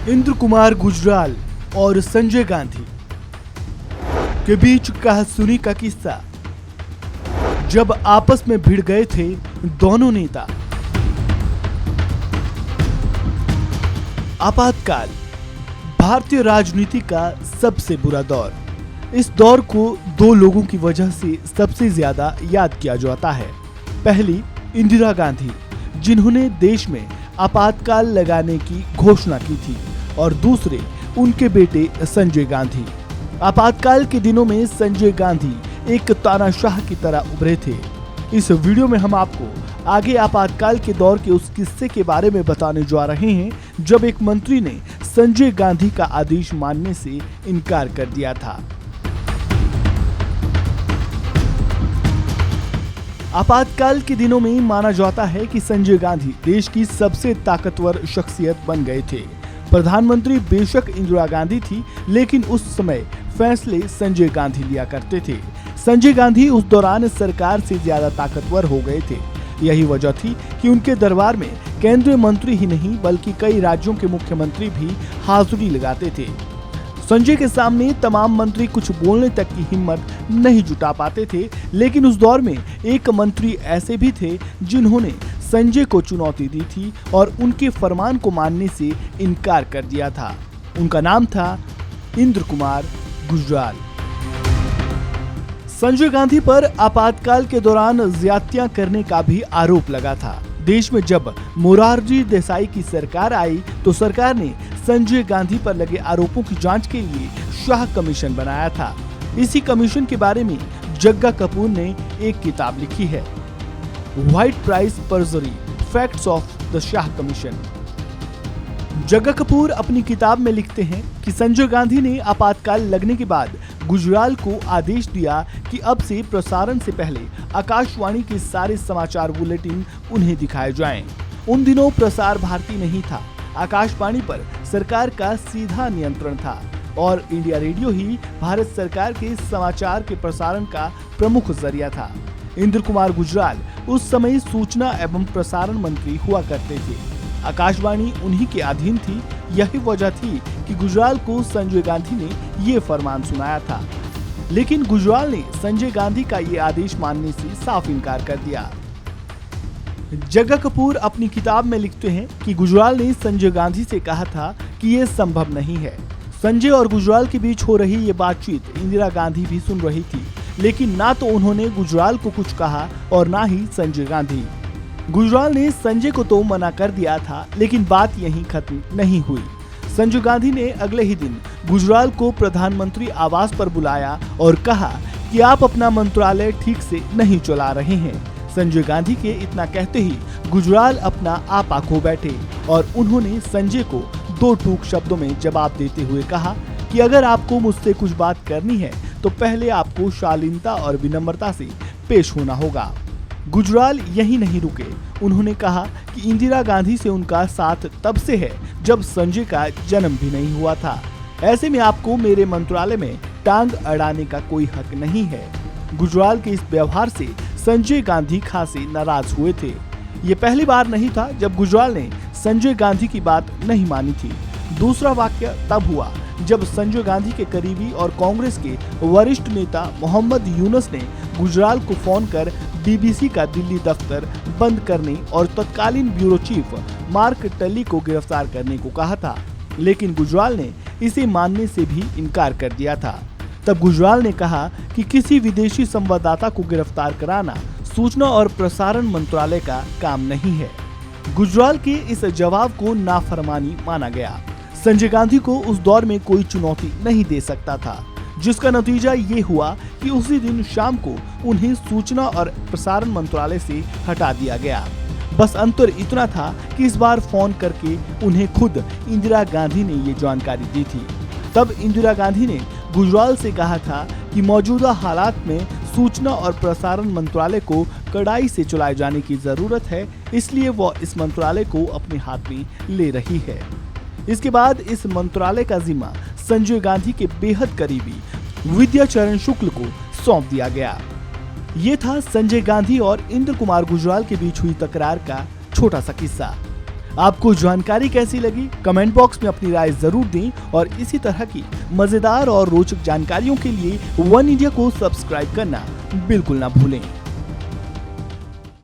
इंद्र कुमार गुजराल और संजय गांधी के बीच कहासुनी का किस्सा। जब आपस में भिड़ गए थे दोनों नेता। आपातकाल भारतीय राजनीति का सबसे बुरा दौर। इस दौर को दो लोगों की वजह से सबसे ज्यादा याद किया जाता है। पहली इंदिरा गांधी, जिन्होंने देश में आपातकाल लगाने की घोषणा की थी, और दूसरे उनके बेटे संजय गांधी। आपातकाल के दिनों में संजय गांधी एक तानाशाह की तरह उभरे थे। इस वीडियो में हम आपको आगे आपातकाल के दौर के उस किस्से के बारे में बताने जा रहे हैं जब एक मंत्री ने संजय गांधी का आदेश मानने से इनकार कर दिया था। आपातकाल के दिनों में माना जाता है कि संजय गांधी देश की सबसे ताकतवर शख्सियत बन गए थे। प्रधानमंत्री बेशक इंदिरा गांधी थी, लेकिन उस समय फैसले संजय गांधी लिया करते थे। संजय गांधी उस दौरान सरकार से ज्यादा ताकतवर हो गए थे। यही वजह थी कि उनके दरबार में केंद्रीय मंत्री ही नहीं बल्कि कई राज्यों के मुख्यमंत्री भी हाजिरी लगाते थे। संजय के सामने तमाम मंत्री कुछ बोलने तक की हिम्मत नहीं जुटा पाते थे, लेकिन उस दौर में एक मंत्री ऐसे भी थे जिन्होंने संजय को चुनौती दी थी और उनके फरमान को मानने से इनकार कर दिया था। उनका नाम था इंद्र कुमार गुजराल। संजय गांधी पर आपातकाल के दौरान ज्यादतियां करने का भी आरोप लगा था। देश में जब मोरारजी देसाई की सरकार आई तो सरकार ने संजय गांधी पर लगे आरोपों की जांच के लिए शाह कमीशन बनाया था। इसी कमीशन के बारे में जग्गा कपूर ने एक किताब लिखी है, white price perjury facts of the Shah commission. Jagga Kapoor अपनी किताब में लिखते हैं कि संजय गांधी ने आपातकाल लगने के बाद गुजराल को आदेश दिया कि अब से प्रसारण से पहले आकाशवाणी के सारे समाचार बुलेटिन उन्हें दिखाए जाएं। उन दिनों प्रसार भारती नहीं था, आकाशवाणी पर सरकार का सीधा नियंत्रण था और इंडिया रेडियो ही भारत सरकार के समाचार के प्रसारण का प्रमुख जरिया था। इंद्र कुमार गुजराल उस समय सूचना एवं प्रसारण मंत्री हुआ करते थे। आकाशवाणी उन्हीं के अधीन थी। यही वजह थी कि गुजराल को संजय गांधी ने ये फरमान सुनाया था, लेकिन गुजराल ने संजय गांधी का ये आदेश मानने से साफ इनकार कर दिया। जग्गा कपूर अपनी किताब में लिखते हैं कि गुजराल ने संजय गांधी से कहा था कि ये संभव नहीं है। संजय और गुजराल के बीच हो रही ये बातचीत इंदिरा गांधी भी सुन रही थी, लेकिन ना तो उन्होंने गुजराल को कुछ कहा और ना ही संजय गांधी। गुजराल ने संजय को तो मना कर दिया था, लेकिन बात यहीं खत्म नहीं हुई। संजय गांधी ने अगले ही दिन गुजराल को प्रधानमंत्री आवास पर बुलाया और कहा कि आप अपना मंत्रालय ठीक से नहीं चला रहे हैं। संजय गांधी के इतना कहते ही गुजराल अपना आपा खो बैठे और उन्होंने संजय को दो टूक शब्दों में जवाब देते हुए कहा कि अगर आपको मुझसे कुछ बात करनी है तो पहले आपको शालीनता और विनम्रता से पेश होना होगा। गुजराल यही नहीं रुके। उन्होंने कहा कि इंदिरा गांधी से उनका साथ तब से है जब संजय का जन्म भी नहीं हुआ था। ऐसे में आपको मेरे मंत्रालय में टांग अड़ाने का कोई हक नहीं है। गुजराल के इस व्यवहार से संजय गांधी खासे नाराज हुए थे। ये पहली बार नहीं था जब गुजराल ने संजय गांधी की बात नहीं मानी थी। दूसरा वाक्य तब हुआ जब संजय गांधी के करीबी और कांग्रेस के वरिष्ठ नेता मोहम्मद यूनुस ने गुजराल को फोन कर बीबीसी का दिल्ली दफ्तर बंद करने और तत्कालीन ब्यूरो चीफ मार्क टली को गिरफ्तार करने को कहा था, लेकिन गुजराल ने इसे मानने से भी इनकार कर दिया था। तब गुजराल ने कहा कि किसी विदेशी संवाददाता को गिरफ्तार कराना सूचना और प्रसारण मंत्रालय का काम नहीं है। गुजराल के इस जवाब को नाफरमानी माना गया। संजय गांधी को उस दौर में कोई चुनौती नहीं दे सकता था, जिसका नतीजा ये हुआ कि उसी दिन शाम को उन्हें सूचना और प्रसारण मंत्रालय से हटा दिया गया। बस अंतर इतना था कि इस बार फोन करके उन्हें खुद इंदिरा गांधी ने ये जानकारी दी थी। तब इंदिरा गांधी ने गुजराल से कहा था कि मौजूदा हालात में सूचना और प्रसारण मंत्रालय को कड़ाई से चलाए जाने की जरूरत है, इसलिए वो इस मंत्रालय को अपने हाथ में ले रही है। इसके बाद इस मंत्रालय का जिम्मा संजय गांधी के बेहद करीबी विद्याचरण शुक्ल को सौंप दिया गया। ये था संजय गांधी और इंद्र कुमार गुजराल के बीच हुई तकरार का छोटा सा किस्सा। आपको जानकारी कैसी लगी? कमेंट बॉक्स में अपनी राय जरूर दें और इसी तरह की मजेदार और रोचक जानकारियों के लिए वन इंडिया को सब्सक्राइब करना बिल्कुल ना भूलें।